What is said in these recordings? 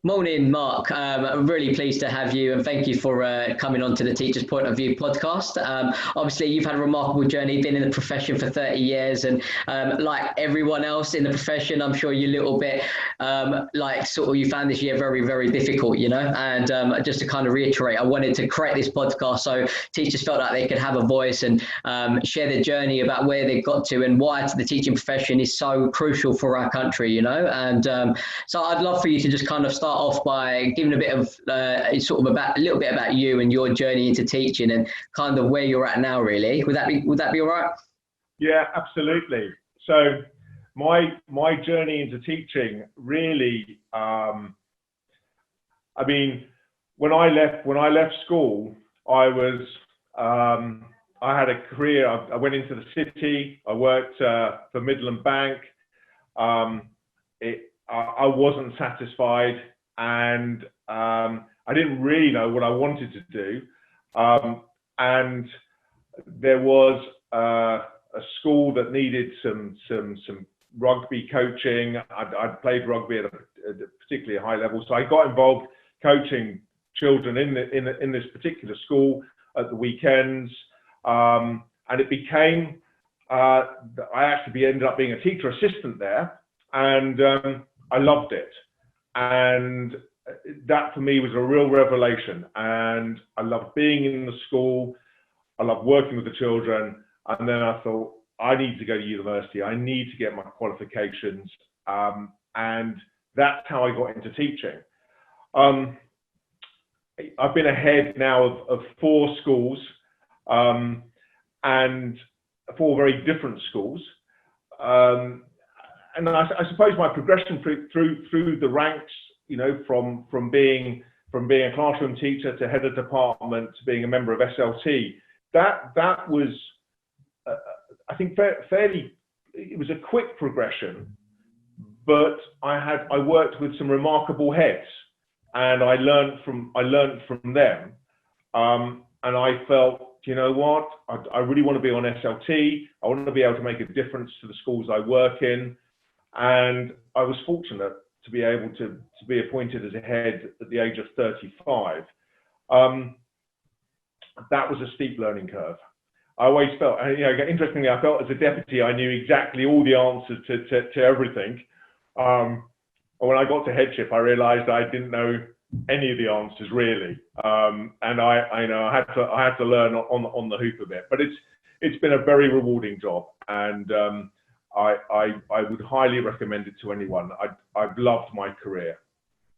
Morning, Mark. I'm really pleased to have you, and thank you for coming on to the Teacher's Point of View podcast. Obviously, you've had a remarkable journey, been in the profession for 30 years, and like everyone else in the profession, I'm sure you're a little bit like sort of you found this year very, very difficult, you know. And just to kind of reiterate, I wanted to create this podcast so teachers felt like they could have a voice and share their journey about where they got to and why the teaching profession is so crucial for our country, you know. And so I'd love for you to just kind of start off by giving a bit of sort of about a little bit about you and your journey into teaching and kind of where you're at now, really. Would that be all right? Yeah, absolutely. So my journey into teaching really, I mean, when I left school, I had a career. I went into the city. I worked for Midland Bank. I wasn't satisfied, and I didn't really know what I wanted to do. And there was a school that needed some rugby coaching. I'd played rugby at a particularly high level, so I got involved coaching children in this particular school at the weekends, and it became I actually ended up being a teacher assistant there, and I loved it. And that for me was a real revelation. And I loved being in the school. I loved working with the children. And then I thought, I need to go to university. I need to get my qualifications. And that's how I got into teaching. I've been a head now of four schools, and four very different schools. And I suppose my progression through the ranks, you know, from being a classroom teacher to head of department to being a member of SLT, that was I think fairly. It was a quick progression, but I worked with some remarkable heads, and I learned from them, and I felt, you know what, I really want to be on SLT. I want to be able to make a difference to the schools I work in. And I was fortunate to be able to be appointed as a head at the age of 35. That was a steep learning curve. I always felt, you know, interestingly, I felt as a deputy, I knew exactly all the answers to everything. And when I got to headship, I realized I didn't know any of the answers really. And I had to learn on the hoop a bit, but it's been a very rewarding job. And I would highly recommend it to anyone. I've loved my career.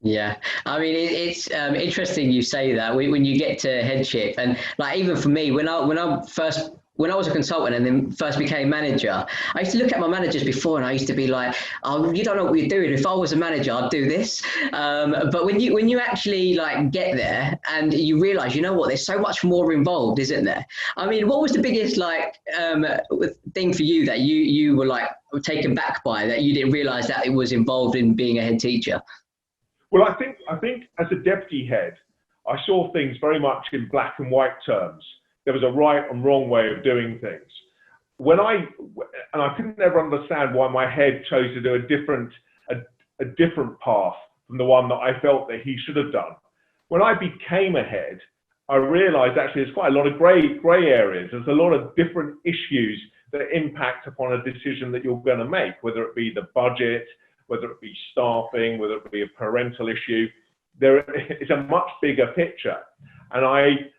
Yeah, I mean it's interesting you say that when you get to headship, and like even for me when I was a consultant and then first became manager, I used to look at my managers before and I used to be like, oh, you don't know what you're doing. If I was a manager, I'd do this. But when you actually like get there and you realize, you know what, there's so much more involved, isn't there? I mean, what was the biggest like thing for you that you were like taken back by, that you didn't realize that it was involved in being a head teacher? Well, I think as a deputy head, I saw things very much in black and white terms. There was a right and wrong way of doing things. And I couldn't ever understand why my head chose to do a different path from the one that I felt that he should have done. When I became a head, I realized actually there's quite a lot of gray areas. There's a lot of different issues that impact upon a decision that you're going to make, whether it be the budget, whether it be staffing, whether it be a parental issue. It's a much bigger picture. And I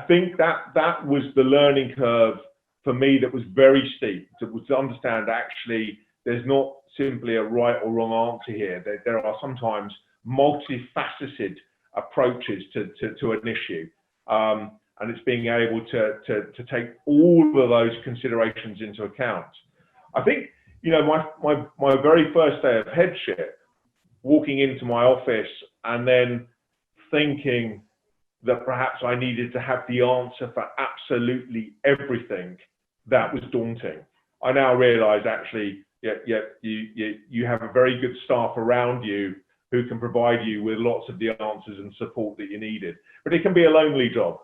think that was the learning curve for me that was very steep, to understand actually there's not simply a right or wrong answer here. There are sometimes multifaceted approaches to an issue. And it's being able to take all of those considerations into account. I think, you know, my very first day of headship, walking into my office and then thinking that perhaps I needed to have the answer for absolutely everything, that was daunting. I now realize actually, you have a very good staff around you who can provide you with lots of the answers and support that you needed. But it can be a lonely job.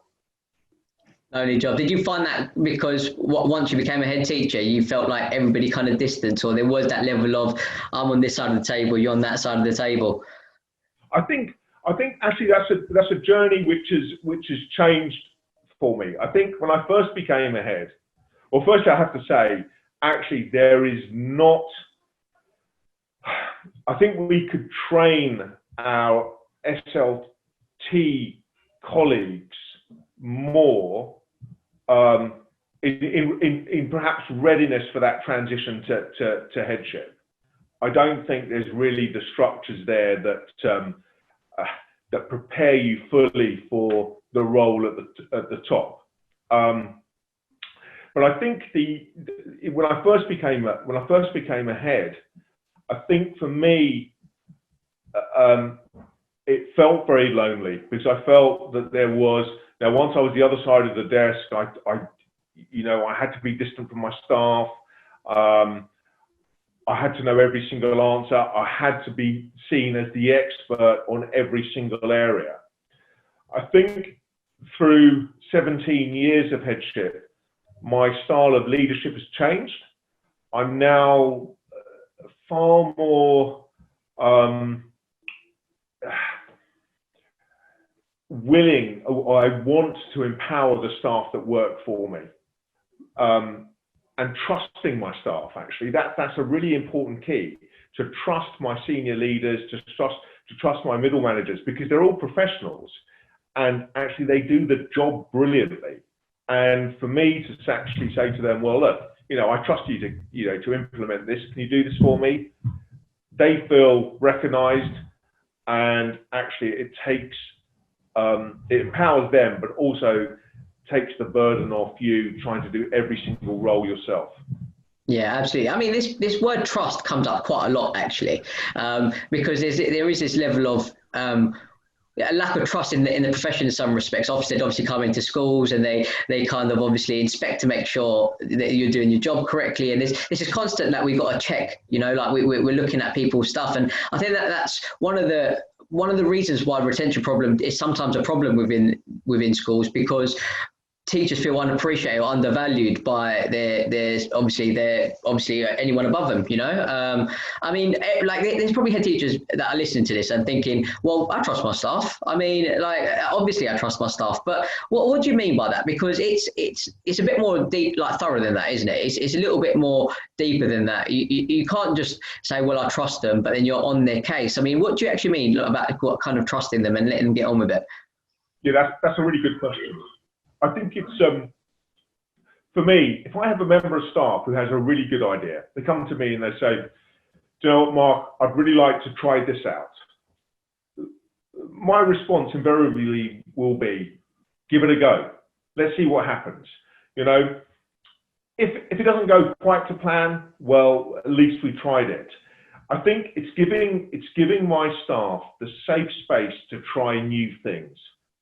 Only job. Did you find that because once you became a head teacher, you felt like everybody kind of distant, or there was that level of I'm on this side of the table, you're on that side of the table? I think actually that's a journey which has changed for me. I think when I first became a head, well, first I have to say, actually there is not. I think we could train our SLT colleagues more in perhaps readiness for that transition to headship. I don't think there's really the structures there that prepare you fully for the role at the top. But I think when I first became a head, I think for me it felt very lonely, because I felt that there was, now once I was the other side of the desk, I had to be distant from my staff. I had to know every single answer. I had to be seen as the expert on every single area. I think through 17 years of headship, my style of leadership has changed. I'm now far more willing, or I want to empower the staff that work for me. And trusting my staff, actually, that's a really important key, to trust my senior leaders, to trust my middle managers, because they're all professionals and actually they do the job brilliantly. And for me to actually say to them, well, look, I trust you to implement this. Can you do this for me? They feel recognized, and actually it empowers them, but also takes the burden off you trying to do every single role yourself. Yeah, absolutely. I mean, this word trust comes up quite a lot, actually, because there is this level of a lack of trust in the profession in some respects. Officers obviously come into schools and they kind of obviously inspect to make sure that you're doing your job correctly. And this is constant that we've got to check, like we're looking at people's stuff. And I think that's one of the reasons why retention problem is sometimes a problem within schools, because teachers feel unappreciated or undervalued by their obviously anyone above them. I mean, like there's probably head teachers that are listening to this and thinking, well, I trust my staff. I mean, like obviously I trust my staff, but what do you mean by that? Because it's a bit more deep, like thorough than that, isn't it? It's a little bit more deeper than that. You can't just say, well, I trust them, but then you're on their case. I mean, what do you actually mean about what kind of trusting them and letting them get on with it? Yeah, that's a really good question. I think it's, for me, if I have a member of staff who has a really good idea, they come to me and they say, do you know what, Mark, I'd really like to try this out. My response invariably will be, give it a go. Let's see what happens. If it doesn't go quite to plan, well, at least we tried it. I think it's giving my staff the safe space to try new things.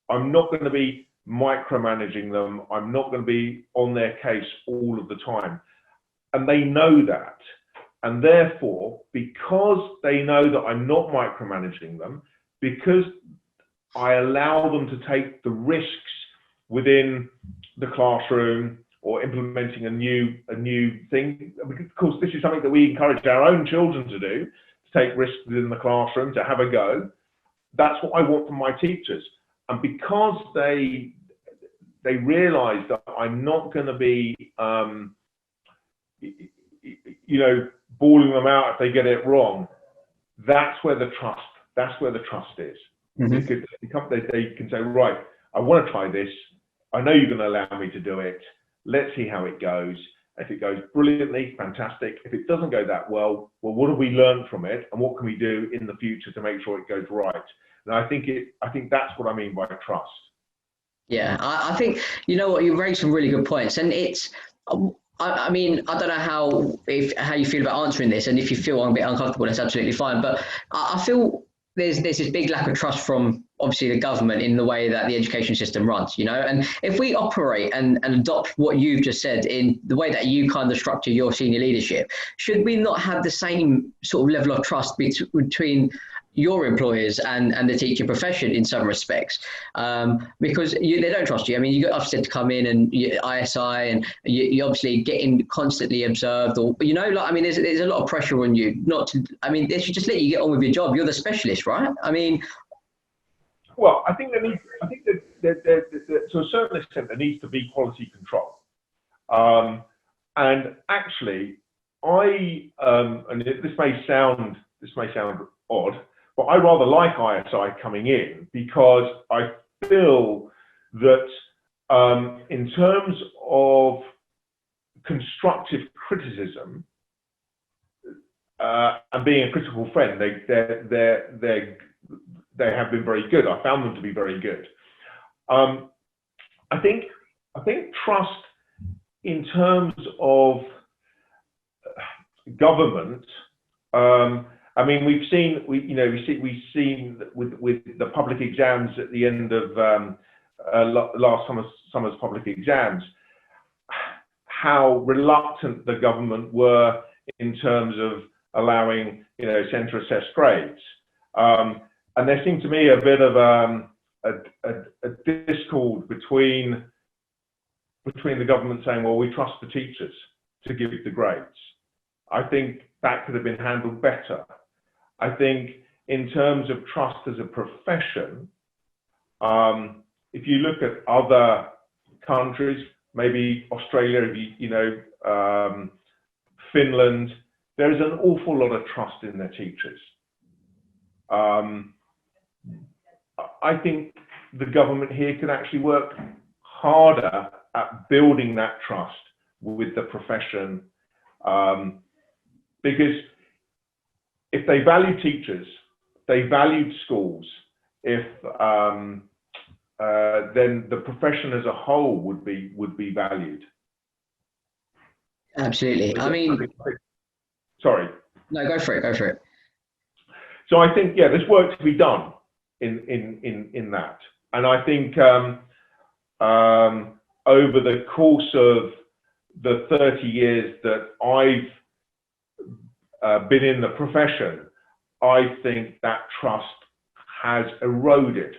I'm not going to be micromanaging them. I'm not going to be on their case all of the time. And they know that. And therefore, because they know that I'm not micromanaging them, because I allow them to take the risks within the classroom or implementing a new thing. Of course, this is something that we encourage our own children to do, to take risks within the classroom, to have a go. That's what I want from my teachers. And because they realise that I'm not going to be, bawling them out if they get it wrong, that's where the trust is. Mm-hmm. Because they can say, right, I want to try this. I know you're going to allow me to do it. Let's see how it goes. If it goes brilliantly, fantastic. If it doesn't go that well, what have we learned from it, and what can we do in the future to make sure it goes right? And I think that's what I mean by trust. Yeah, I think, you raised some really good points, and it's, I mean, I don't know how you feel about answering this, and if you feel a bit uncomfortable, that's absolutely fine. But I feel there's this big lack of trust from obviously the government in the way that the education system runs, and if we operate and adopt what you've just said in the way that you kind of structure your senior leadership, should we not have the same sort of level of trust between your employers and the teaching profession in some respects, because they don't trust you. I mean, you got upset to come in and ISI, and you obviously getting constantly observed, or I mean, there's a lot of pressure on you not to. I mean, they should just let you get on with your job. You're the specialist, right? I mean, Well, I think that to a certain extent there needs to be quality control. And actually, and this may sound odd, but I rather like ISI coming in because I feel that in terms of constructive criticism and being a critical friend, they have been very good. I found them to be very good. I think trust in terms of government. I mean, we've seen with the public exams at the end of last summer's public exams, how reluctant the government were in terms of allowing centre assessed grades. And there seemed to me a bit of a discord between the government saying, well, we trust the teachers to give the grades. I think that could have been handled better. I think in terms of trust as a profession, if you look at other countries, maybe Australia, Finland, there is an awful lot of trust in their teachers. I think the government here could actually work harder at building that trust with the profession, because if they value teachers, they valued schools, then the profession as a whole would be valued. Absolutely. I mean, sorry. No, go for it. So I think, yeah, there's work to be done in that, and I think over the course of the 30 years that I've been in the profession, I think that trust has eroded.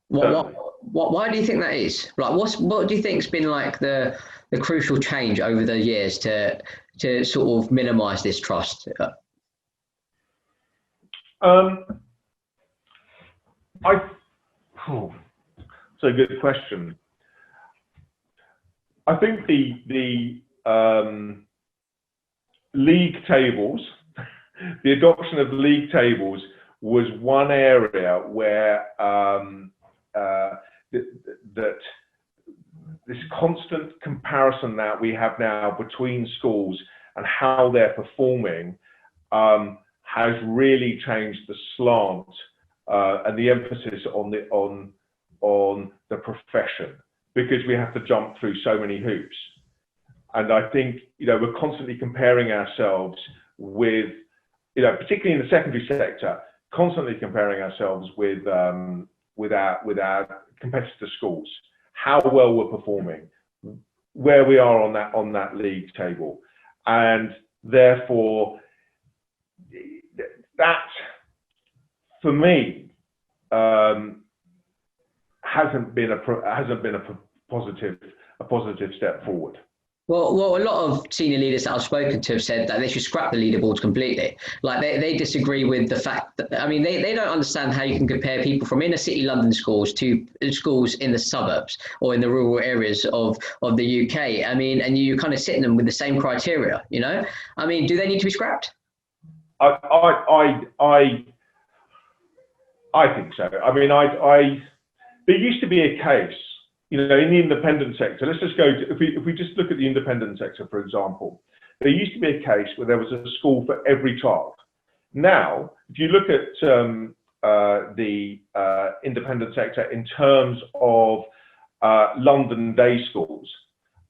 Why do you think that is? Like, what do you think's been like the crucial change over the years to sort of minimise this trust? It's a good question. I think the league tables, the adoption of league tables was one area where that this constant comparison that we have now between schools and how they're performing has really changed the slant and the emphasis on the profession, because we have to jump through so many hoops. And I think we're constantly comparing ourselves with, particularly in the secondary sector, constantly comparing ourselves with our competitor schools, how well we're performing, where we are on that league table, and therefore that for me hasn't been a positive step forward. Well, a lot of senior leaders that I've spoken to have said that they should scrap the leaderboards completely. Like they disagree with the fact that, I mean, they don't understand how you can compare people from inner city London schools to schools in the suburbs or in the rural areas of the UK. I mean, and you kind of sit them with the same criteria, I mean, do they need to be scrapped? I think so. I mean, there used to be a case, in the independent sector. Let's just go to, if we just look at the independent sector, for example, there used to be a case where there was a school for every child. Now, if you look at the independent sector in terms of London day schools,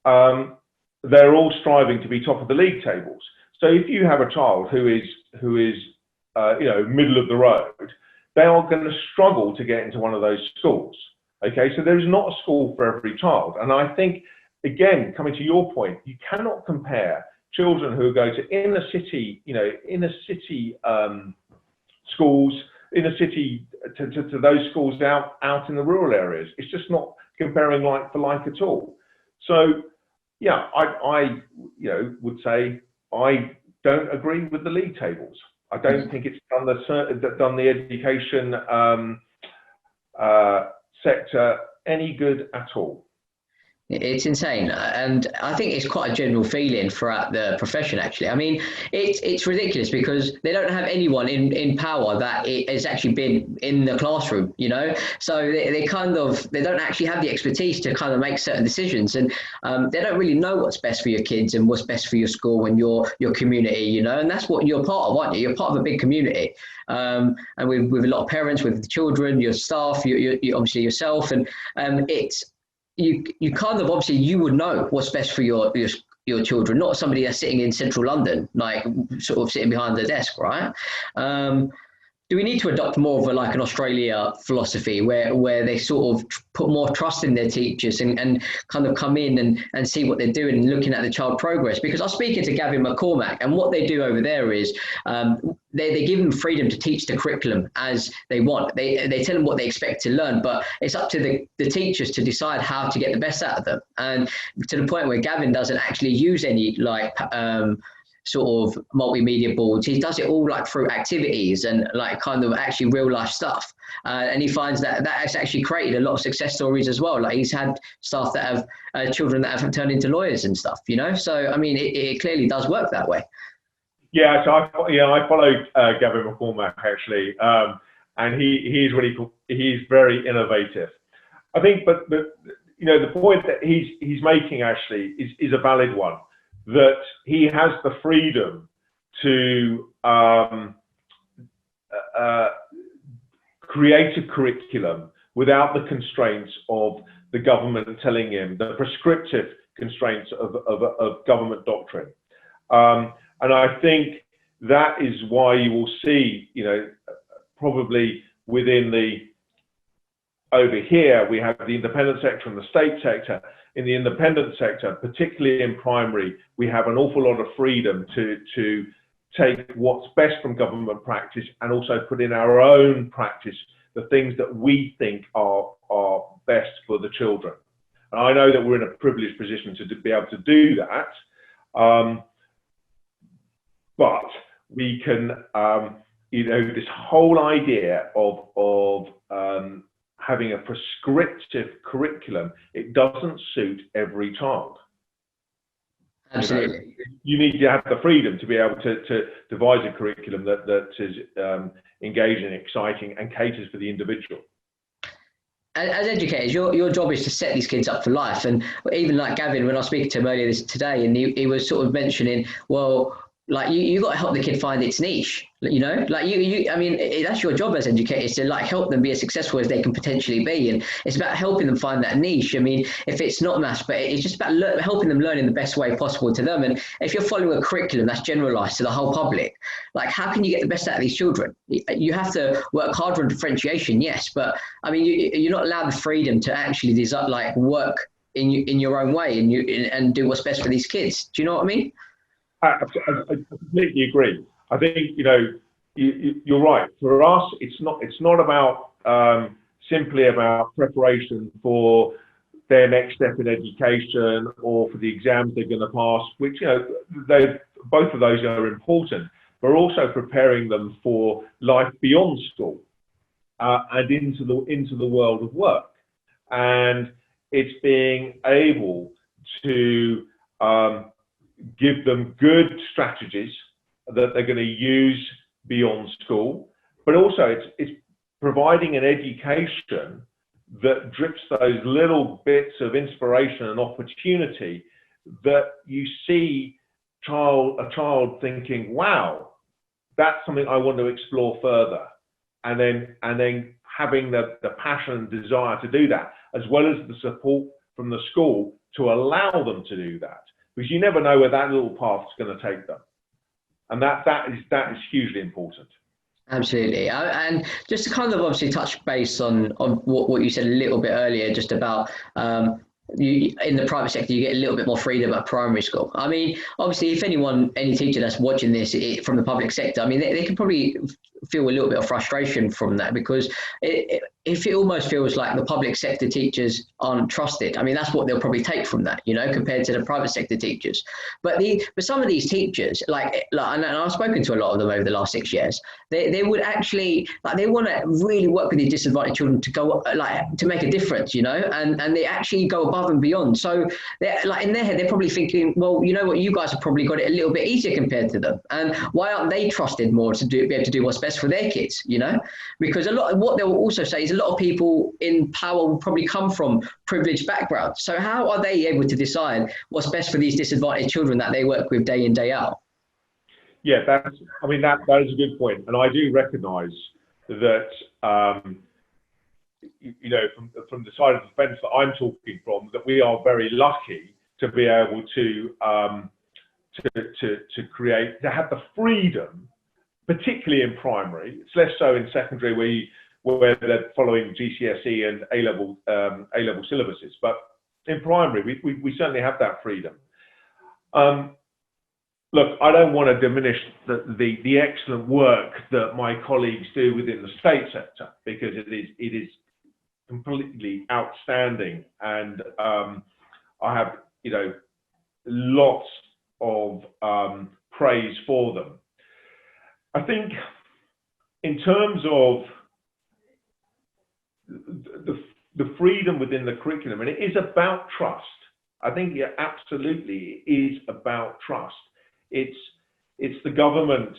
they're all striving to be top of the league tables. So if you have a child who is middle of the road, they are going to struggle to get into one of those schools. Okay, so there is not a school for every child. And I think, again, coming to your point, you cannot compare children who go to inner city schools, inner city to those schools out in the rural areas. It's just not comparing like for like at all. So, yeah, I would say I don't agree with the league tables. I don't think it's done the education sector any good at all. It's insane, and I think it's quite a general feeling throughout the profession. Actually, I mean, it's ridiculous because they don't have anyone in power that has actually been in the classroom, you know. So they don't actually have the expertise to kind of make certain decisions, and they don't really know what's best for your kids and what's best for your school and your community, you know. And that's what you're part of, aren't you? You're part of a big community, and with a lot of parents, with the children, your staff, you obviously yourself, and it's. You kind of obviously you would know what's best for your children, not somebody that's sitting in central London, like sort of sitting behind the desk, right? Do we need to adopt more of like an Australia philosophy where they sort of put more trust in their teachers and kind of come in and see what they're doing and looking at the child progress? Because I was speaking to Gavin McCormack, and what they do over there is they give them freedom to teach the curriculum as they want. They tell them what they expect to learn, but it's up to the teachers to decide how to get the best out of them. And to the point where Gavin doesn't actually use any like sort of multimedia boards. He does it all like through activities and like kind of actually real life stuff. And he finds that has actually created a lot of success stories as well. Like he's had staff that have children that have turned into lawyers and stuff, you know? So, I mean, it clearly does work that way. Yeah, so I followed Gavin McCormack actually, and he's really cool. He's very innovative. I think, but you know, the point that he's making actually is a valid one. That he has the freedom to create a curriculum without the constraints of the government telling him, the prescriptive constraints of government doctrine. And I think that is why you will see, you know, probably over here, we have the independent sector and the state sector. In the independent sector, particularly in primary, we have an awful lot of freedom to take what's best from government practice and also put in our own practice the things that we think are best for the children. And I know that we're in a privileged position to be able to do that. But we can, you know, this whole idea of having a prescriptive curriculum, it doesn't suit every child. Absolutely. You need to have the freedom to be able to devise a curriculum that is engaging, exciting, and caters for the individual. As educators, your job is to set these kids up for life. And even like Gavin, when I was speaking to him earlier today, and he was sort of mentioning, well, like you got to help the kid find its niche, you know, like I mean, that's your job as educators, to like help them be as successful as they can potentially be. And it's about helping them find that niche. I mean, if it's not maths, but it's just about helping them learn in the best way possible to them. And if you're following a curriculum that's generalized to the whole public, like how can you get the best out of these children? You have to work harder on differentiation, yes, but I mean, you're not allowed the freedom to actually design, like work in your own way and do what's best for these kids. Do you know what I mean? I completely agree. I think, you know, you're right. For us, it's not about simply about preparation for their next step in education or for the exams they're going to pass, which, you know, both of those are important, but also preparing them for life beyond school and into the world of work. And it's being able to give them good strategies that they're going to use beyond school, but also it's providing an education that drips those little bits of inspiration and opportunity that you see a child thinking, wow, that's something I want to explore further, and then having the passion and desire to do that, as well as the support from the school to allow them to do that. Because you never know where that little path is going to take them, and that is hugely important. Absolutely, and just to kind of obviously touch base on what you said a little bit earlier, just about you in the private sector, you get a little bit more freedom at primary school. I mean, obviously, if any teacher that's watching this from the public sector, I mean, they can probably feel a little bit of frustration from that, because it almost feels like the public sector teachers aren't trusted. I mean, that's what they'll probably take from that, compared to the private sector teachers. But some of these teachers, and I've spoken to a lot of them over the last 6 years, they would actually, they want to really work with these disadvantaged children to go, to make a difference, and they actually go above and beyond. So they're in their head, they're probably thinking, well, you know what, you guys have probably got it a little bit easier compared to them. And why aren't they trusted more to be able to do what's best for their kids, Because a lot of what they'll also say is a lot of people in power will probably come from privileged backgrounds. So how are they able to decide what's best for these disadvantaged children that they work with day in, day out? Yeah, that is a good point. And I do recognise that, from the side of the fence that I'm talking from, that we are very lucky to be able to have the freedom, particularly in primary. It's less so in secondary, where they're following GCSE and A-level syllabuses. But in primary, we certainly have that freedom. Look, I don't want to diminish the excellent work that my colleagues do within the state sector, because it is completely outstanding, and I have lots of praise for them. I think in terms of the freedom within the curriculum, and it is about trust. I think it absolutely is about trust. It's the government,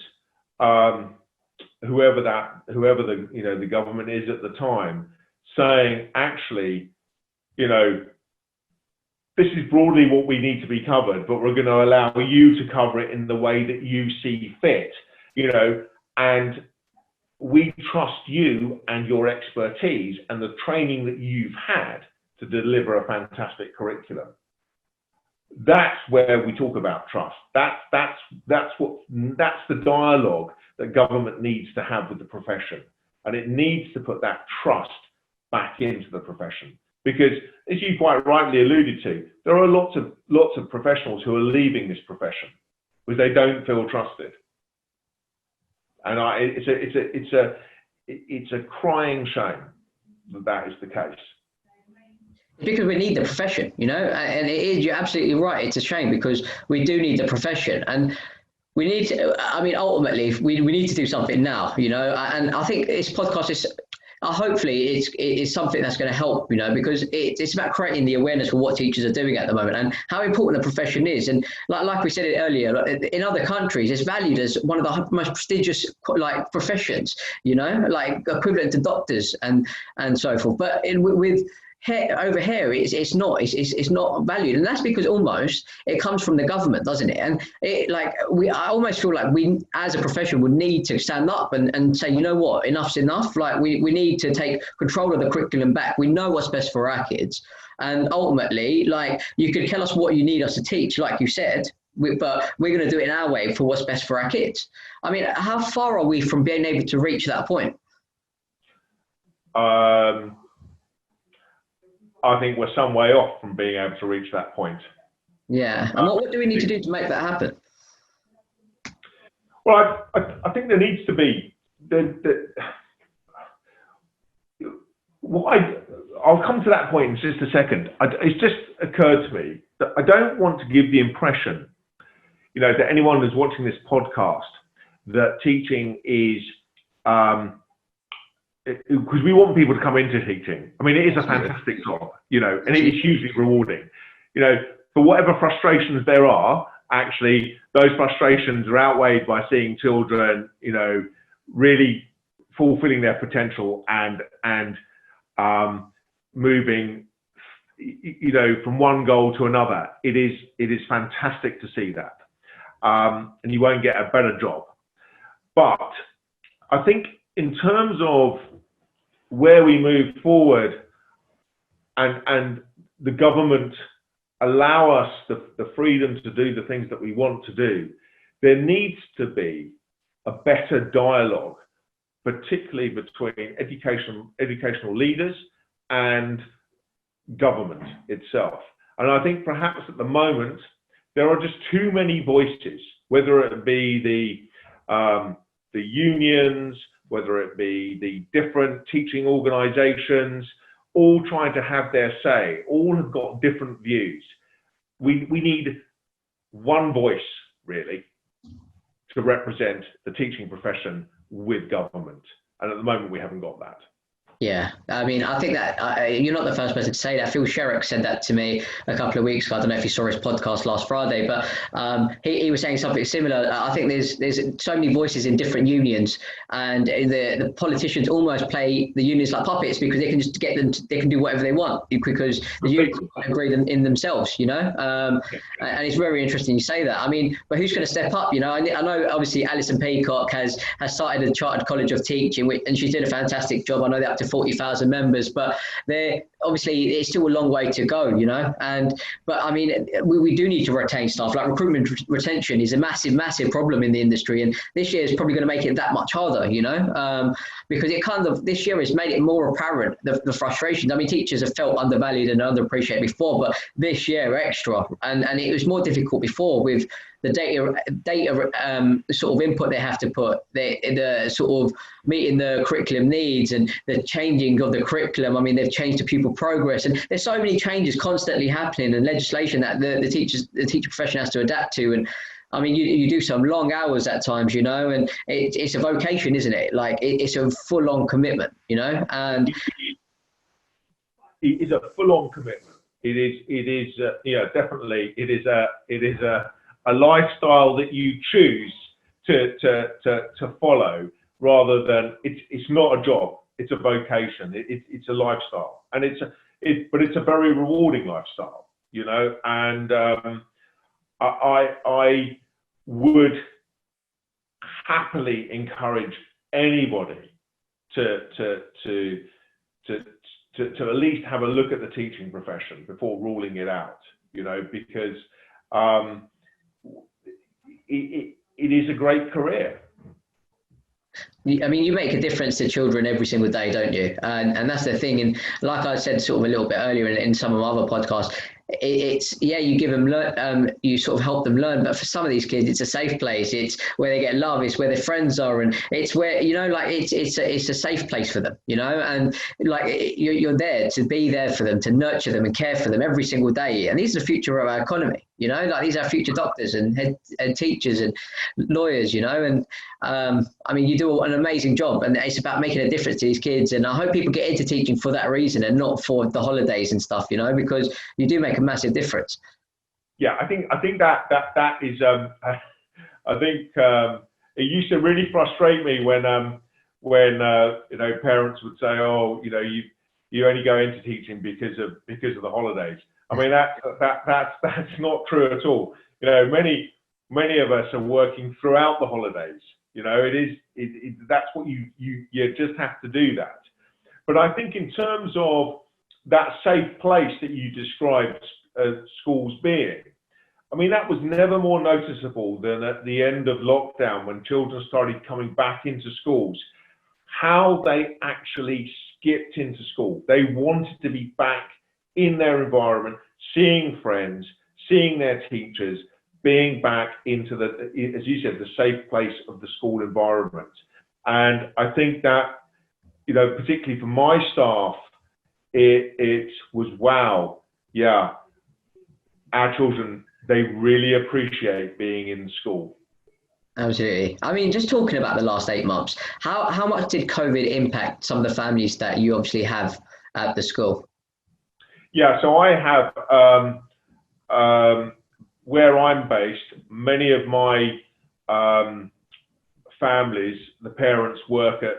whoever the government is at the time, saying, actually, this is broadly what we need to be covered, but we're going to allow you to cover it in the way that you see fit, and we trust you and your expertise and the training that you've had to deliver a fantastic curriculum. That's where we talk about trust. That's the dialogue that government needs to have with the profession, and it needs to put that trust back into the profession, because, as you quite rightly alluded to, there are lots of professionals who are leaving this profession because they don't feel trusted, and it's a crying shame that is the case. Because we need the profession, and it is, you're absolutely right. It's a shame, because we do need the profession, and we need to, ultimately, we need to do something now, and I think this podcast is, hopefully it's something that's going to help, because it's about creating the awareness for what teachers are doing at the moment and how important the profession is. And like we said it earlier, in other countries, it's valued as one of the most prestigious professions, equivalent to doctors and so forth. But over here, it's not valued, and that's because almost it comes from the government, doesn't it? And I almost feel like we, as a profession, would need to stand up and say, you know what, enough's enough. We need to take control of the curriculum back. We know what's best for our kids, and ultimately, you could tell us what you need us to teach, like you said, but we're going to do it in our way for what's best for our kids. How far are we from being able to reach that point? I think we're some way off from being able to reach that point. Yeah, and what do we need to do to make that happen? Well, I think there needs to be I'll come to that point in just a second. It's just occurred to me that I don't want to give the impression, to anyone who's watching this podcast, that teaching is because we want people to come into teaching. It is a fantastic job, and it is hugely rewarding. For whatever frustrations there are, actually, those frustrations are outweighed by seeing children, really fulfilling their potential and moving, from one goal to another. It is fantastic to see that, and you won't get a better job. But I think in terms of where we move forward and the government allow us the freedom to do the things that we want to do, there needs to be a better dialogue, particularly between educational leaders and government itself. And I think perhaps at the moment, there are just too many voices, whether it be the unions, whether it be the different teaching organisations, all trying to have their say, all have got different views. We need one voice, really, to represent the teaching profession with government. And at the moment, we haven't got that. Yeah, I mean, I think that you're not the first person to say that. Phil Sherrick said that to me a couple of weeks ago. I don't know if you saw his podcast last Friday, but he was saying something similar. I think there's so many voices in different unions, and the politicians almost play the unions like puppets because they can just get them. They can do whatever they want because the unions agree in themselves, you know. And it's very interesting you say that. I mean, but who's going to step up? You know, I know obviously Alison Peacock has started a Chartered College of Teaching, and she's doing a fantastic job. I know they're up to 40,000 members, but they're obviously it's still a long way to go, you know. But I mean, we do need to retain staff. Like recruitment retention is a massive problem in the industry, and this year is probably going to make it that much harder, you know, because it kind of this year has made it more apparent the frustrations. I mean, teachers have felt undervalued and underappreciated before, but this year extra, and it was more difficult before with the data sort of input they have to put, the sort of meeting the curriculum needs and the changing of the curriculum. I mean, they've changed the pupil progress, and there's so many changes constantly happening and legislation that the teacher profession has to adapt to. And I mean, you do some long hours at times, you know, and it's a vocation, isn't it? Like it's a full-on commitment, you know, and it is a full-on commitment. It is, yeah, definitely. It is a lifestyle that you choose to follow, rather than it's not a job, it's a vocation, it's a lifestyle, and but it's a very rewarding lifestyle, you know. And I would happily encourage anybody to at least have a look at the teaching profession before ruling it out, you know, because it is a great career. I mean, you make a difference to children every single day, don't you? And that's the thing. And like I said sort of a little bit earlier in some of my other podcasts, it's you give them you sort of help them learn, but for some of these kids it's a safe place, it's where they get love, it's where their friends are, and it's where, you know, like it's a safe place for them, you know. And like you're there to be there for them, to nurture them and care for them every single day. And these are the future of our economy, you know, like these are future doctors and head teachers and lawyers, you know. And I mean, you do an amazing job, and it's about making a difference to these kids. And I hope people get into teaching for that reason and not for the holidays and stuff, you know, because you do make a massive difference. Yeah, I think that is. I think it used to really frustrate me when you know, parents would say, "Oh, you know, you only go into teaching because of the holidays." I mean, that's not true at all. You know, many of us are working throughout the holidays. You know, that's what you just have to do that. But I think in terms of that safe place that you described schools being, I mean, that was never more noticeable than at the end of lockdown, when children started coming back into schools, how they actually skipped into school. They wanted to be back in their environment, seeing friends, seeing their teachers, being back into as you said, the safe place of the school environment. And I think that, you know, particularly for my staff, it was, wow, yeah, our children, they really appreciate being in school. Absolutely. I mean, just talking about the last 8 months, how much did COVID impact some of the families that you obviously have at the school? Yeah, so I have, where I'm based, many of my families, the parents work at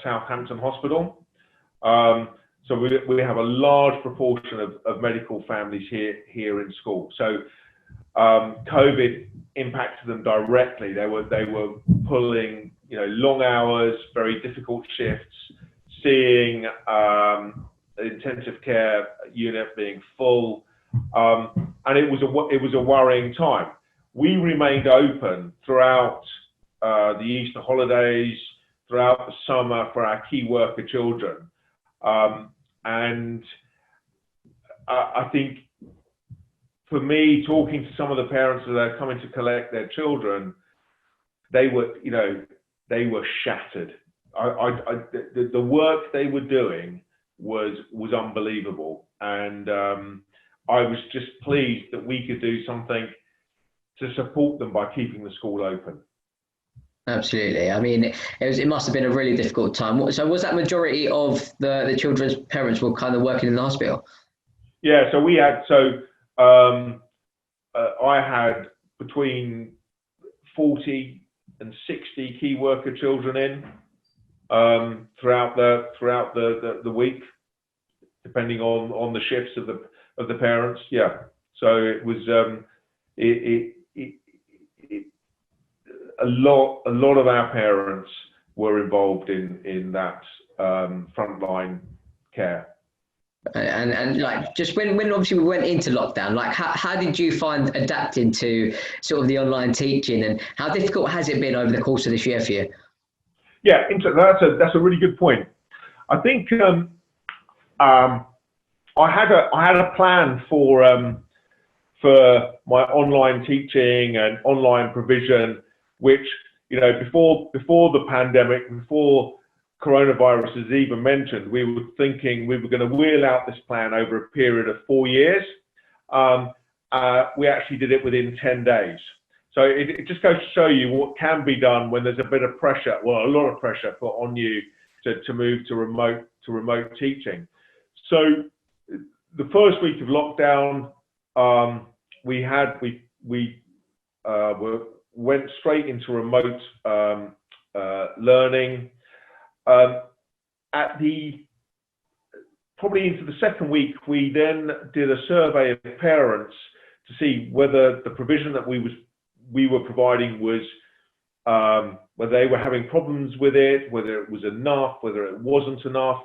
Southampton Hospital. So we have a large proportion of medical families here in school. So COVID impacted them directly. They were pulling, you know, long hours, very difficult shifts, seeing the intensive care unit being full, and it was a worrying time. We remained open throughout the Easter holidays, throughout the summer for our key worker children. And I think for me, talking to some of the parents that are coming to collect their children, they were shattered. the work they were doing was unbelievable, and I was just pleased that we could do something to support them by keeping the school open. Absolutely. I mean, it must have been a really difficult time. So was that majority of the children's parents were kind of working in the hospital? Yeah, so I had between 40 and 60 key worker children in throughout the week, depending on the shifts of the parents. Yeah, so it was a lot of our parents were involved in that frontline care. And like, just when obviously we went into lockdown, like how did you find adapting to sort of the online teaching, and how difficult has it been over the course of this year for you? Yeah, that's a really good point. I think I had a plan for my online teaching and online provision, which, you know, before the pandemic, before coronavirus is even mentioned, we were thinking we were going to wheel out this plan over a period of 4 years. We actually did it within 10 days. So it just goes to show you what can be done when there's a bit of pressure, well, a lot of pressure put on you to move to remote teaching. So the first week of lockdown, we went straight into remote learning. Probably into the second week, we then did a survey of parents to see whether the provision that we were providing was, whether they were having problems with it, whether it was enough, whether it wasn't enough.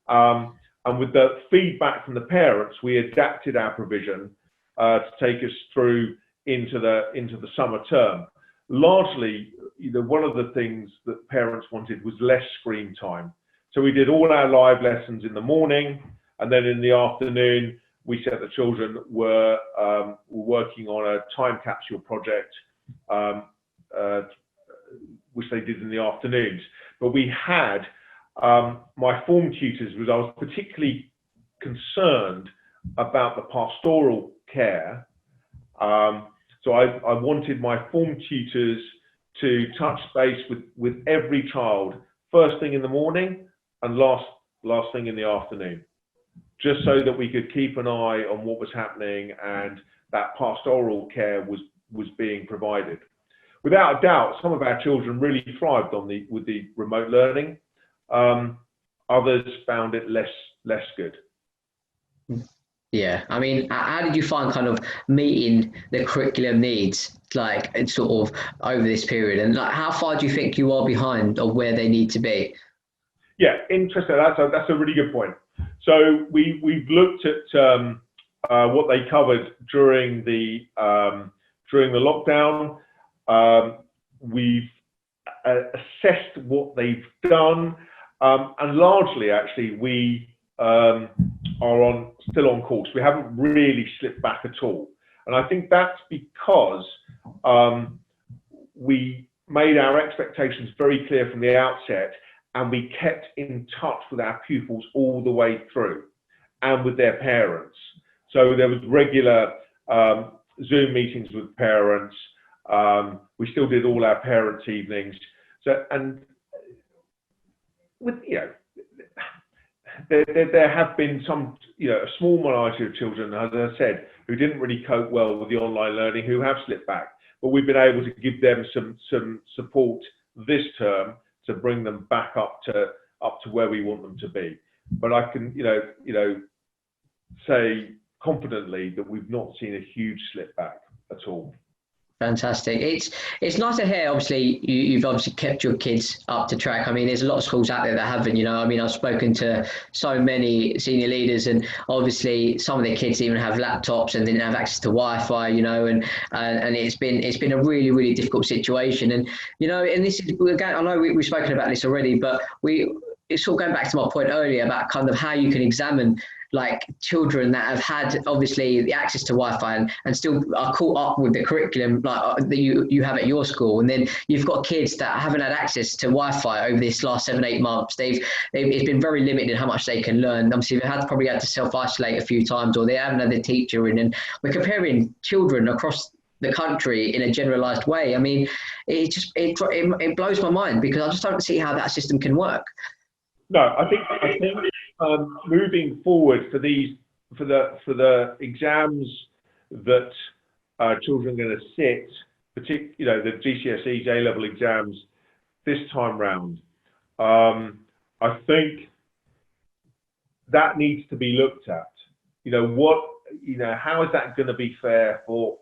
And with the feedback from the parents, we adapted our provision to take us through into the summer term. Largely, one of the things that parents wanted was less screen time. So we did all our live lessons in the morning, and then in the afternoon, we said the children were working on a time capsule project, which they did in the afternoons. But we had my form tutors, I was particularly concerned about the pastoral care. So I wanted my form tutors to touch base with every child first thing in the morning and last thing in the afternoon, just so that we could keep an eye on what was happening and that pastoral care was being provided. Without a doubt, some of our children really thrived with the remote learning. Others found it less good. Yeah, I mean, how did you find kind of meeting the curriculum needs, like sort of over this period, and like how far do you think you are behind of where they need to be? Yeah, interesting. That's a really good point. So we've looked at what they covered during the lockdown. We've assessed what they've done, and largely, actually, we are still on course. We haven't really slipped back at all, and I think that's because we made our expectations very clear from the outset, and we kept in touch with our pupils all the way through, and with their parents. So there was regular Zoom meetings with parents. We still did all our parents' evenings. So, and with, there have been some, a small minority of children, as I said, who didn't really cope well with the online learning, who have slipped back. But we've been able to give them some support this term to bring them back up to where we want them to be. But I can, say confidently that we've not seen a huge slip back at all. Fantastic. It's nice to hear. Obviously, you've obviously kept your kids up to track. I mean, there's a lot of schools out there that haven't. I mean, I've spoken to so many senior leaders, and obviously some of their kids even have laptops and didn't have access to Wi-Fi. And it's been a really, really difficult situation. And and this is, again, I know we've spoken about this already, but it's sort of going back to my point earlier about kind of how you can examine like children that have had obviously the access to Wi-Fi and still are caught up with the curriculum like that you have at your school, and then you've got kids that haven't had access to Wi-Fi over this last 7-8 months. It's been very limited how much they can learn. Obviously, they've probably had to self-isolate a few times, or they haven't had the teacher in. And we're comparing children across the country in a generalized way. I mean, it blows my mind, because I just don't see how that system can work. No, I think moving forward for the exams that children are going to sit, particularly the GCSEs A-level exams this time round, I think that needs to be looked at. How is that going to be fair for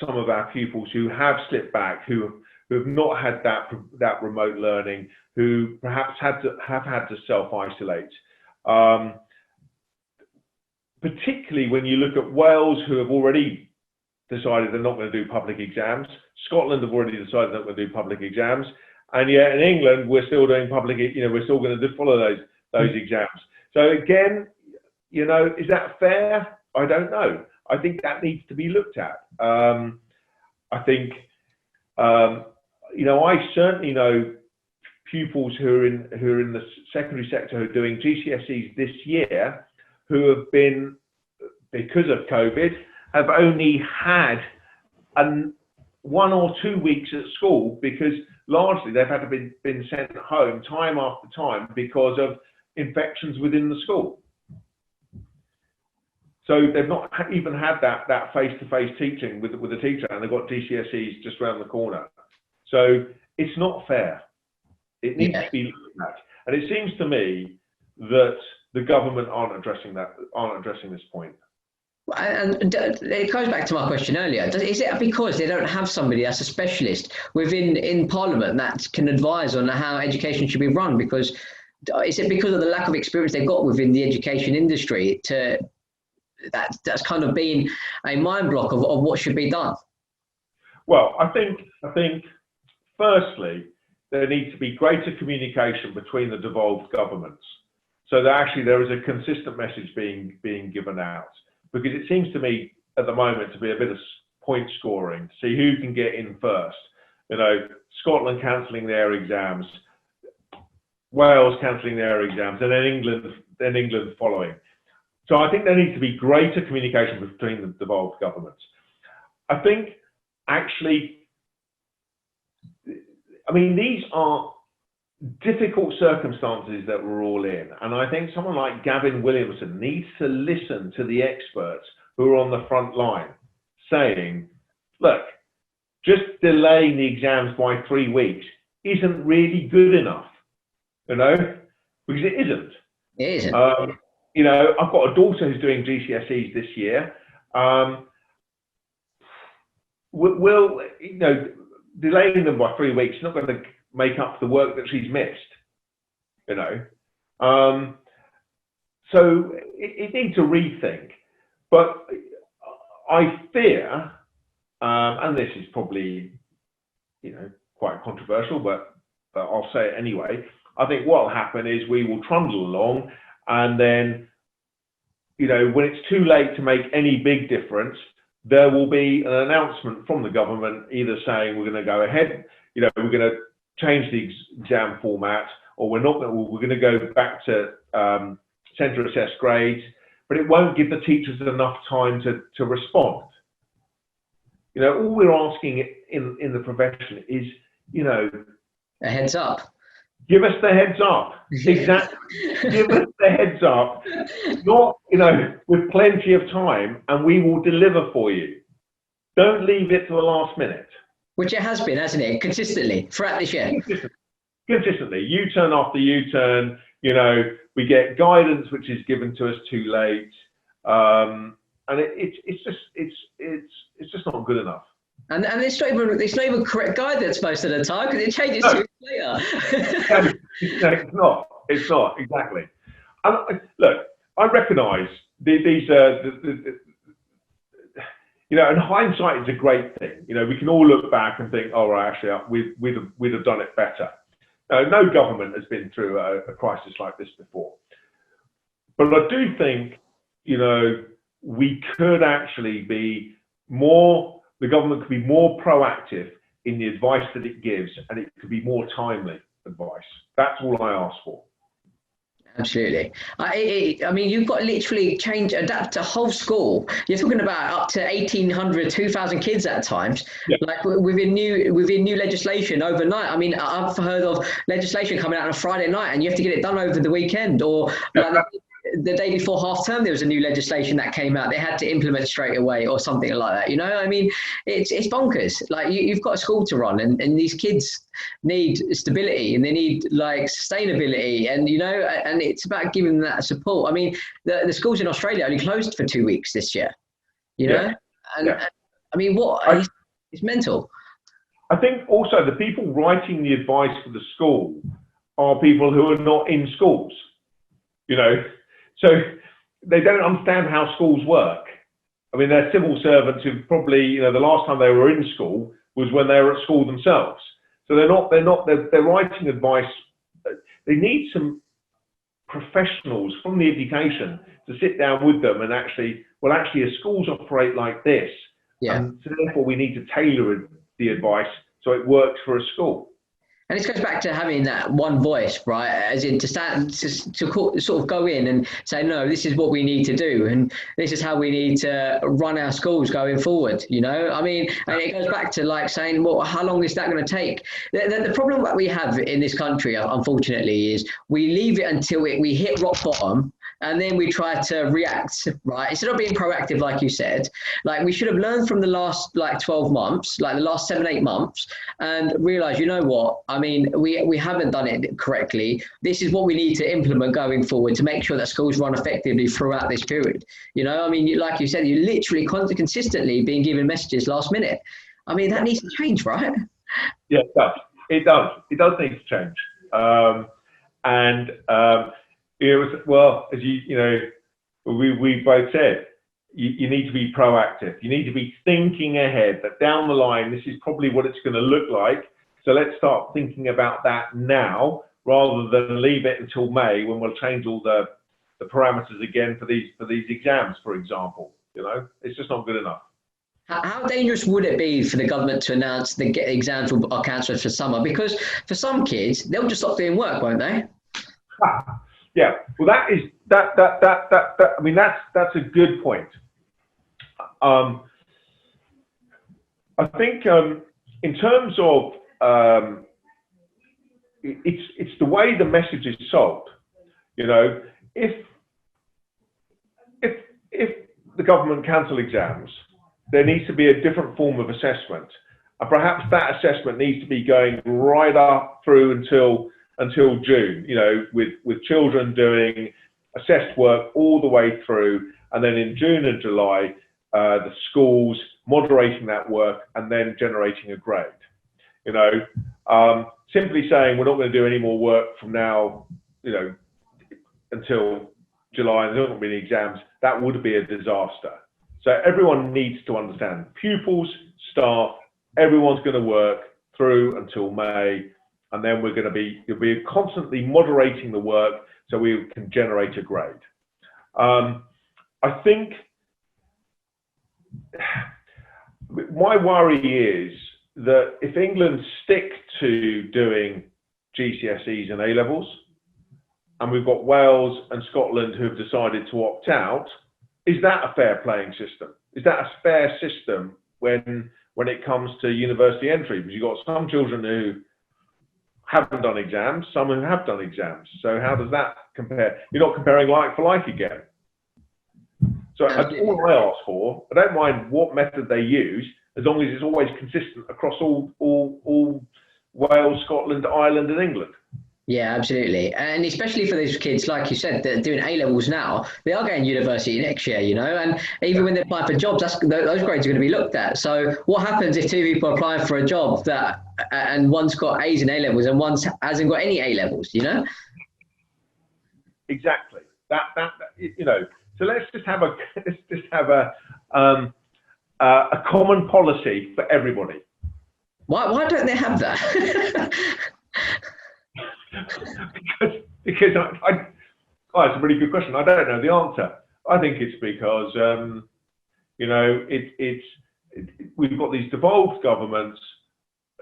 some of our pupils who have slipped back, who have not had that remote learning, who perhaps have had to self-isolate. Particularly when you look at Wales, who have already decided they're not going to do public exams. Scotland have already decided they're not going to do public exams, and yet in England we're still doing we're still going to follow those exams. So again, is that fair? I don't know. I think that needs to be looked at. I think, I certainly know pupils who are in the secondary sector who are doing GCSEs this year, who have been, because of COVID, have only had 1 or 2 weeks at school, because largely they've had to been sent home time after time because of infections within the school. So they've not even had that face-to-face teaching with a teacher, and they've got GCSEs just around the corner. So it's not fair. It needs to be looked at. And it seems to me that the government aren't addressing this point. And it goes back to my question earlier. Is it because they don't have somebody that's a specialist in Parliament that can advise on how education should be run? Because is it because of the lack of experience they've got within the education industry that's kind of been a mind block of what should be done? Well, I think firstly, there needs to be greater communication between the devolved governments, so that actually there is a consistent message being given out. Because it seems to me at the moment to be a bit of point scoring to see who can get in first. Scotland cancelling their exams, Wales cancelling their exams, and then England following. So I think there needs to be greater communication between the devolved governments. I think actually, these are difficult circumstances that we're all in. And I think someone like Gavin Williamson needs to listen to the experts who are on the front line saying, look, just delaying the exams by 3 weeks isn't really good enough, because it isn't. It isn't. I've got a daughter who's doing GCSEs this year. Delaying them by 3 weeks is not going to make up the work that she's missed, so it needs a rethink. But I fear, and this is probably, quite controversial, but I'll say it anyway. I think what will happen is we will trundle along, and then, when it's too late to make any big difference, there will be an announcement from the government either saying we're going to go ahead, we're going to change the exam format, or we're going to go back to centre assessed grades, but it won't give the teachers enough time to respond. All we're asking in the profession is, a heads up. Give us the heads up. Exactly. Give us the heads up. Not, with plenty of time, and we will deliver for you. Don't leave it to the last minute. Which it has been, hasn't it? Consistently throughout this year. Consistently, U-turn after U-turn. We get guidance which is given to us too late, and it's just not good enough. And it's not even correct guidance most of the time, because it changes 2 weeks later. It's not exactly. And look, I recognise these. And hindsight is a great thing. We can all look back and think, oh, right, actually, we'd have done it better. No government has been through a crisis like this before. But I do think, you know, we could actually be more, the government could be more proactive in the advice that it gives, and it could be more timely advice. That's all I ask for. Absolutely. I mean, you've got to literally adapt a whole school. You're talking about up to 1,800, 2,000 kids at times, Yeah. like within new legislation overnight. I mean, I've heard of legislation coming out on a Friday night and you have to get it done over the weekend, or like the day before half term, there was a new legislation that came out. They had to implement straight away or something like that. You know, I mean, it's bonkers. Like you've got a school to run, and these kids need stability and they need like sustainability, and you know, and it's about giving them that support. I mean, the schools in Australia only closed for 2 weeks this year. You know, and I mean, it's mental. I think also the people writing the advice for the school are people who are not in schools. You know. So they don't understand how schools work. I mean, they're civil servants who probably, you know, the last time they were in school was when they were at school themselves. So they're writing advice. They need some professionals from the education to sit down with them and actually, as schools operate like this, and so therefore we need to tailor the advice so it works for a school. And this goes back to having that one voice, right? As in to sort of go in and say, no, this is what we need to do, and this is how we need to run our schools going forward. You know, I mean, and it goes back to like saying, well, how long is that going to take? The problem that we have in this country, unfortunately, is we leave it until we hit rock bottom. And then we try to react, right? Instead of being proactive, like you said, like we should have learned from the last like 12 months, like the last 7-8 months, and realize, you know what? I mean, we haven't done it correctly. This is what we need to implement going forward to make sure that schools run effectively throughout this period. You know, I mean, like you said, you're literally consistently being given messages last minute. I mean, that needs to change, right? Yeah, it does. It does. It does need to change. It was, well, as you know, we both said, you need to be proactive. You need to be thinking ahead that down the line, this is probably what it's going to look like. So let's start thinking about that now, rather than leave it until May when we'll change all the parameters again for these exams, for example. You know, it's just not good enough. How dangerous would it be for the government to announce the exams are cancelled for summer? Because for some kids, they'll just stop doing work, won't they? Yeah, well, that I mean, that's a good point. I think in terms of it's the way the message is sold. You know, if the government cancel exams, there needs to be a different form of assessment, and perhaps that assessment needs to be going right up through until June, you know, with children doing assessed work all the way through, and then in June and July, the schools moderating that work and then generating a grade. You know, simply saying we're not going to do any more work from now, you know, until July, and there's not going to be any exams, that would be a disaster. So everyone needs to understand, pupils, staff, everyone's going to work through until May. And then you'll be constantly moderating the work so we can generate a grade. I think my worry is that if England stick to doing GCSEs and A-levels, and we've got Wales and Scotland who have decided to opt out, is that a fair playing system? Is that a fair system when it comes to university entry? Because you've got some children who haven't done exams, some who have done exams. So how does that compare? You're not comparing like for like again. So that's all I ask for. I don't mind what method they use, as long as it's always consistent across all Wales, Scotland, Ireland, and England. Yeah, absolutely. And especially for those kids, like you said, that are doing A-levels now, they are going to university next year, you know, and even when they apply for jobs, those grades are going to be looked at. So what happens if 2 people are applying for a job and one's got A's in A-levels and one hasn't got any A-levels, you know? Exactly. That you know, so let's just have a common policy for everybody. Why don't they have that? because Oh, it's a really good question. I don't know the answer. I think it's because you know we've got these devolved governments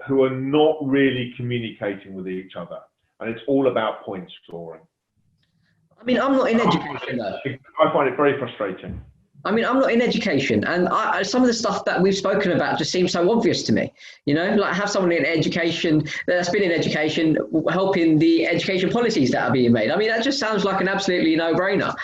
who are not really communicating with each other, and it's all about point scoring. I mean, I'm not in education though. I find it very frustrating. I mean, I'm not in education, and some of the stuff that we've spoken about just seems so obvious to me. You know, like have someone in education that's been in education helping the education policies that are being made. I mean, that just sounds like an absolutely no-brainer.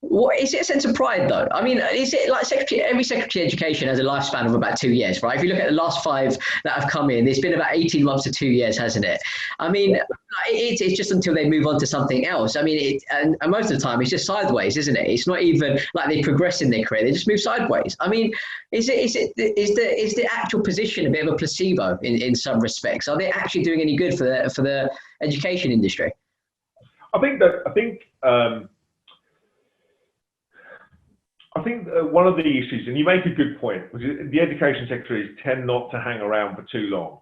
What is it, a sense of pride though? I mean, is it like every secretary of education has a lifespan of about 2 years, right? If you look at the last 5 that have come in, it's been about 18 months to 2 years, hasn't it? I mean, it's just until they move on to something else. I mean, and most of the time it's just sideways, isn't it? It's not even like they progress in their career; they just move sideways. I mean, is the actual position a bit of a placebo in some respects? Are they actually doing any good for the education industry? I think one of the issues, and you make a good point, which is the education secretaries tend not to hang around for too long.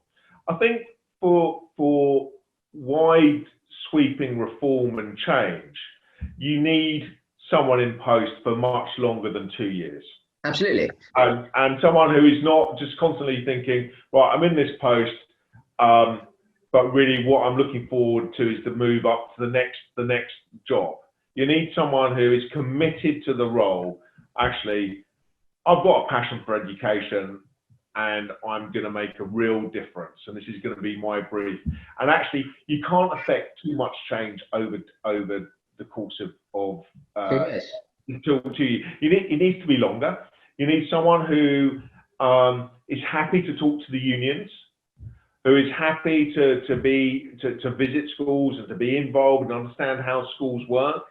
I think for wide sweeping reform and change, you need someone in post for much longer than 2 years. Absolutely. And someone who is not just constantly thinking, right, I'm in this post, but really what I'm looking forward to is to move up to the next job. You need someone who is committed to the role. Actually, I've got a passion for education and I'm going to make a real difference. And this is going to be my brief. And actually, you can't affect too much change over the course of until 2 years. It needs to be longer. You need someone who is happy to talk to the unions, who is happy to visit schools and to be involved and understand how schools work.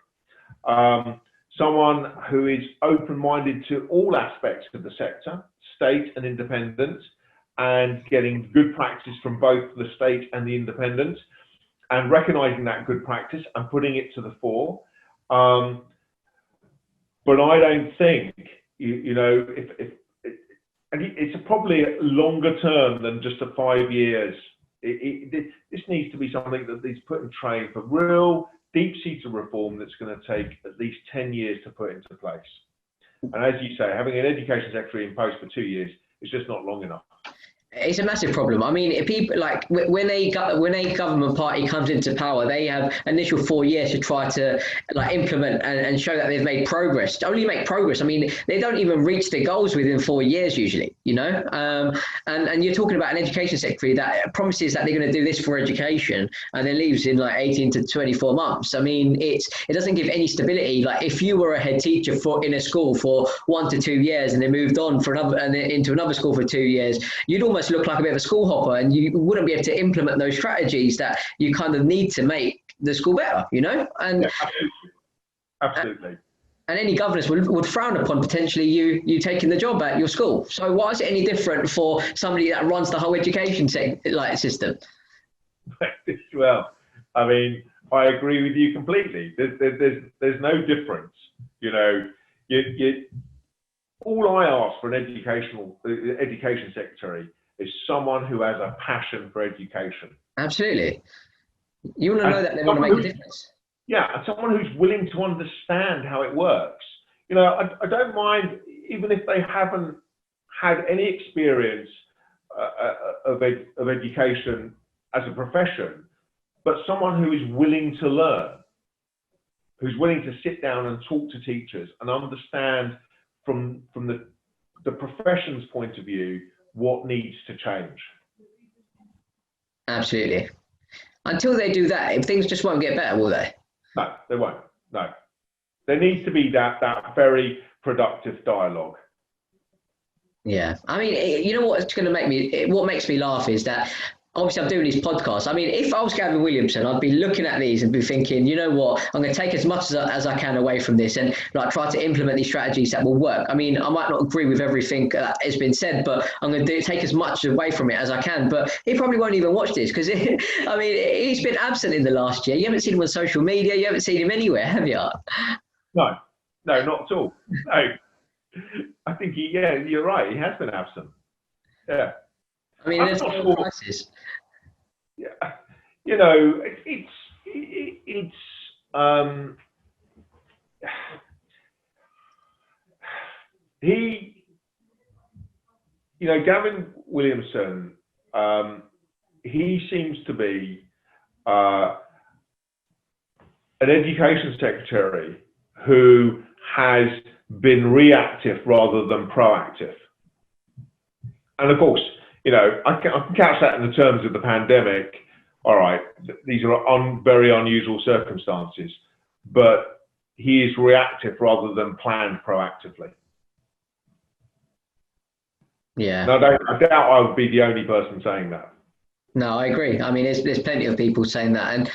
Someone who is open-minded to all aspects of the sector, state and independent, and getting good practice from both the state and the independent, and recognizing that good practice and putting it to the fore. But I don't think, you know, and it's probably longer term than just a 5 years. This needs to be something that is put in train for real deep-seated reform that's going to take at least 10 years to put into place. And as you say, having an education secretary in post for 2 years is just not long enough. It's a massive problem. I mean, people like when a government party comes into power, they have initial 4 years to try to like implement and show that they've made progress. To only make progress. I mean, they don't even reach their goals within 4 years usually. You know, and you're talking about an education secretary that promises that they're going to do this for education and then leaves in like 18 to 24 months. I mean, it doesn't give any stability. Like if you were a head teacher in a school for 1 to 2 years and then moved on for another and then into another school for 2 years, you'd almost look like a bit of a school hopper and you wouldn't be able to implement those strategies that you kind of need to make the school better, you know? And yeah, absolutely. And any governors would frown upon potentially you taking the job at your school. So why is it any different for somebody that runs the whole education system? Well, I mean, I agree with you completely. There's no difference. You know, all I ask for an education secretary is someone who has a passion for education. Absolutely. You want to know that they want to make a difference. Yeah, and someone who's willing to understand how it works. You know, I don't mind, even if they haven't had any experience of education as a profession, but someone who is willing to learn, who's willing to sit down and talk to teachers and understand from the profession's point of view what needs to change. Absolutely. Until they do that, things just won't get better, will they? No, they won't. No. There needs to be that very productive dialogue. Yeah. I mean, you know what's going to what makes me laugh is that obviously I'm doing these podcasts. I mean, if I was Gavin Williamson, I'd be looking at these and be thinking, you know what, I'm going to take as much as I can away from this and like try to implement these strategies that will work. I mean, I might not agree with everything that has been said, but I'm going to take as much away from it as I can. But he probably won't even watch this because, I mean, he's been absent in the last year. You haven't seen him on social media. You haven't seen him anywhere, have you? No, not at all. No, I think you're right. He has been absent. Yeah. I mean, there's no crisis. Yeah, you know, it's he, Gavin Williamson, he seems to be an education secretary who has been reactive rather than proactive. And of course, I can catch that in the terms of the pandemic. All right, these are very unusual circumstances, but he is reactive rather than planned proactively. Yeah. No, I doubt I would be the only person saying that. No, I agree. I mean, there's plenty of people saying that, and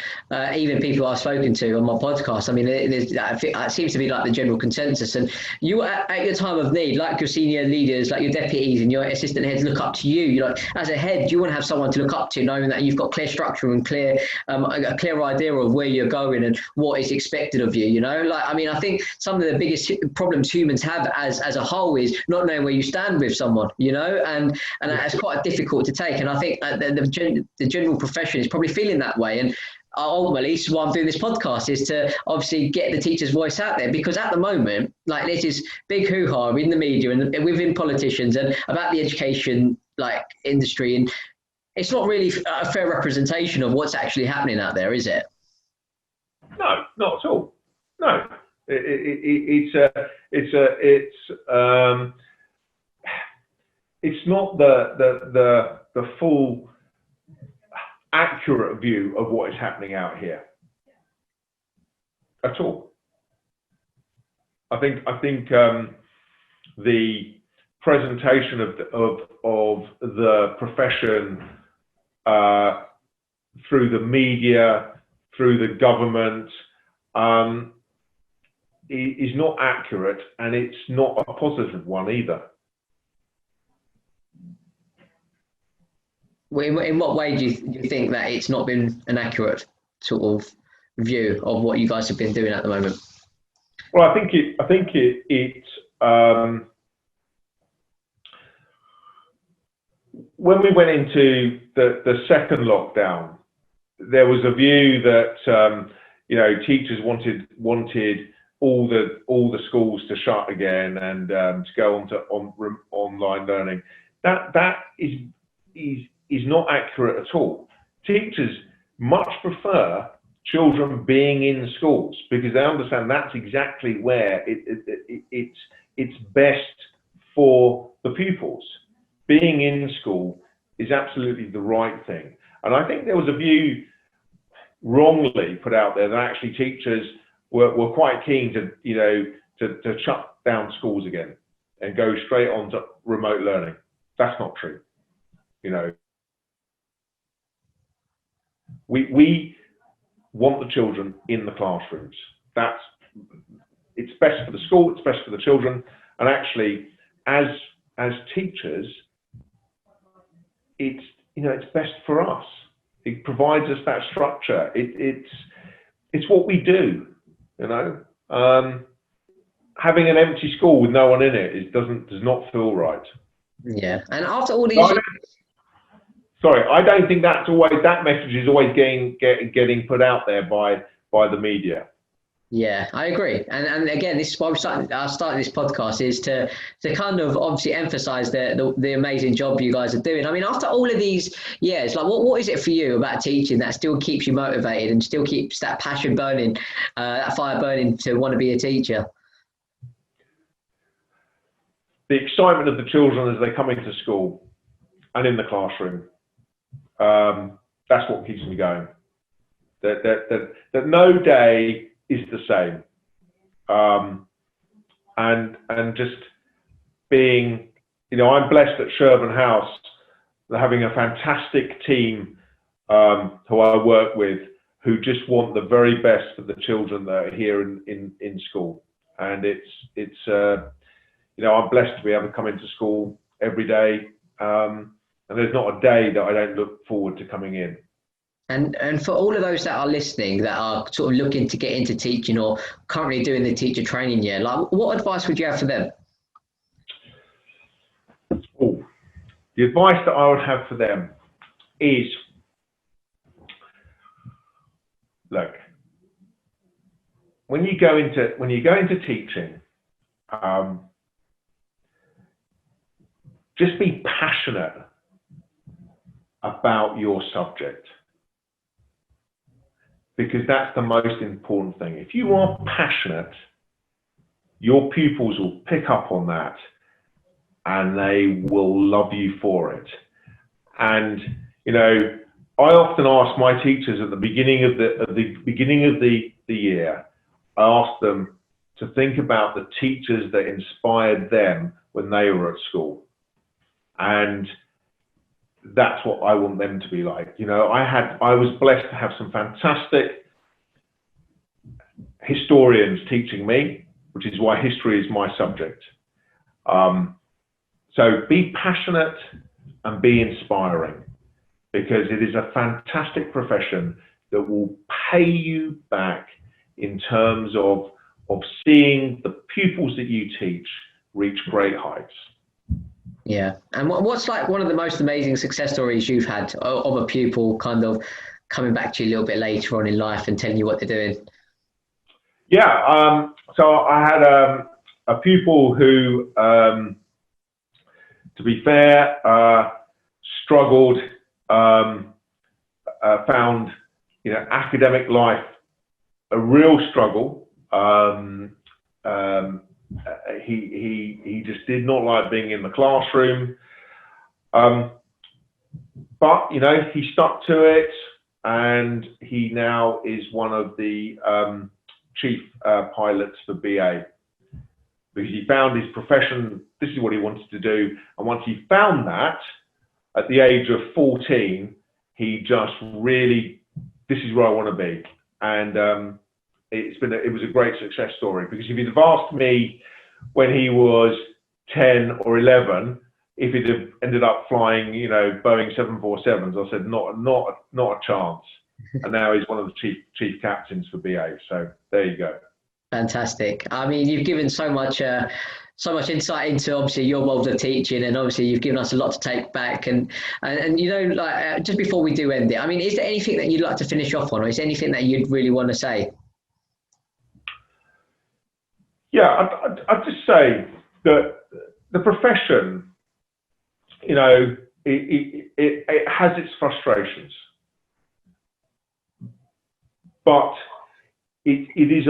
even people I've spoken to on my podcast. I mean, it seems to be like the general consensus. And you, at your time of need, like your senior leaders, like your deputies and your assistant heads, look up to you. You like, as a head, you want to have someone to look up to, knowing that you've got clear structure and a clear idea of where you're going and what is expected of you. I mean, I think some of the biggest problems humans have as a whole is not knowing where you stand with someone. And that's quite difficult to take. And I think the general profession is probably feeling that way. And ultimately, this is why I'm doing this podcast, is to obviously get the teacher's voice out there, because at the moment, like, this is big hoo-ha in the media and within politicians and about the education industry, and it's not really a fair representation of what's actually happening out there, is it? No, not at all. No, it's not the full accurate view of what is happening out here at all. I think the presentation of the profession through the media, through the government, is not accurate, and it's not a positive one either. In what way do you think that it's not been an accurate sort of view of what you guys have been doing at the moment? Well, I think it when we went into the second lockdown, there was a view that teachers wanted all the schools to shut again and to go on online learning. That is not accurate at all. Teachers much prefer children being in schools because they understand that's exactly where it's best for the pupils. Being in school is absolutely the right thing. And I think there was a view wrongly put out there that actually teachers were quite keen to shut down schools again and go straight on to remote learning. That's not true. We want the children in the classrooms. It's best for the school, it's best for the children, and actually, as teachers, it's best for us. It provides us that structure. It's what we do. Having an empty school with no one in it does not feel right. Yeah, and after all these. I don't think that message is always getting put out there by the media. Yeah, I agree. And again, this is why I started this podcast, is to kind of obviously emphasize the amazing job you guys are doing. I mean, after all of these years, like what is it for you about teaching that still keeps you motivated and still keeps that passion burning, that fire burning to want to be a teacher? The excitement of the children as they come into school and in the classroom. That's what keeps me going. That no day is the same, and just being, I'm blessed at Sherburn House, having a fantastic team who I work with, who just want the very best for the children that are here in school, and I'm blessed to be able to come into school every day. And there's not a day that I don't look forward to coming in. And for all of those that are listening, that are sort of looking to get into teaching or currently doing the teacher training year, like, what advice would you have for them? Oh, the advice that I would have for them is, look, when you go into teaching, just be passionate about your subject, because that's the most important thing. If you are passionate, your pupils will pick up on that and they will love you for it. And I often ask my teachers at the beginning of the year, I ask them to think about the teachers that inspired them when they were at school. And that's what I want them to be like. I was blessed to have some fantastic historians teaching me, which is why history is my subject. So be passionate and be inspiring, because it is a fantastic profession that will pay you back in terms of seeing the pupils that you teach reach great heights. Yeah. And what's like one of the most amazing success stories you've had of a pupil kind of coming back to you a little bit later on in life and telling you what they're doing? Yeah. So I had a pupil who, to be fair, struggled, found, academic life a real struggle. He just did not like being in the classroom. But, he stuck to it, and he now is one of the chief pilots for BA, because he found his profession, this is what he wanted to do. And once he found that, at the age of 14, he just really, this is where I want to be. And it was a great success story, because if you'd have asked me when he was 10 or 11, if he'd have ended up flying, Boeing 747s, I said, not a chance. And now he's one of the chief captains for BA. So there you go. Fantastic. I mean, you've given so much insight into obviously your world of teaching, and obviously you've given us a lot to take back. And just before we do end it, I mean, is there anything that you'd like to finish off on, or is there anything that you'd really want to say? Yeah, I'd just say that the profession, it has its frustrations, but it's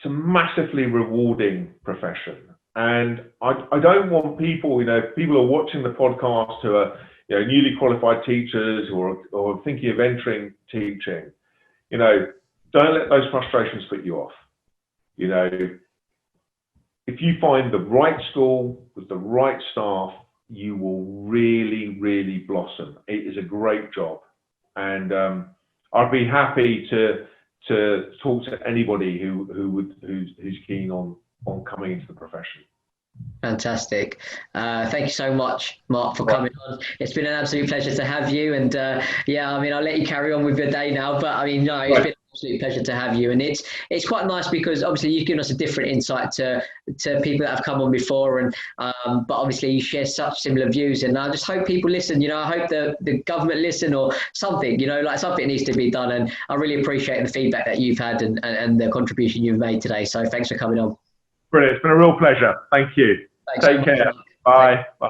a massively rewarding profession. And I don't want people, people are watching the podcast who are, newly qualified teachers or thinking of entering teaching, don't let those frustrations put you off. If you find the right school with the right staff, you will really, really blossom. It is a great job. And I'd be happy to talk to anybody who's keen on coming into the profession. Fantastic. Thank you so much, Mark, for coming on. It's been an absolute pleasure to have you. And I'll let you carry on with your day now. But it's been an absolute pleasure to have you. And it's quite nice, because obviously you've given us a different insight to people that have come on before. And but obviously you share such similar views. And I just hope people listen. I hope the government listen, or something. Something needs to be done. And I really appreciate the feedback that you've had and the contribution you've made today. So thanks for coming on. Brilliant. It's been a real pleasure. Thank you. Thanks Take care. Bye. Bye.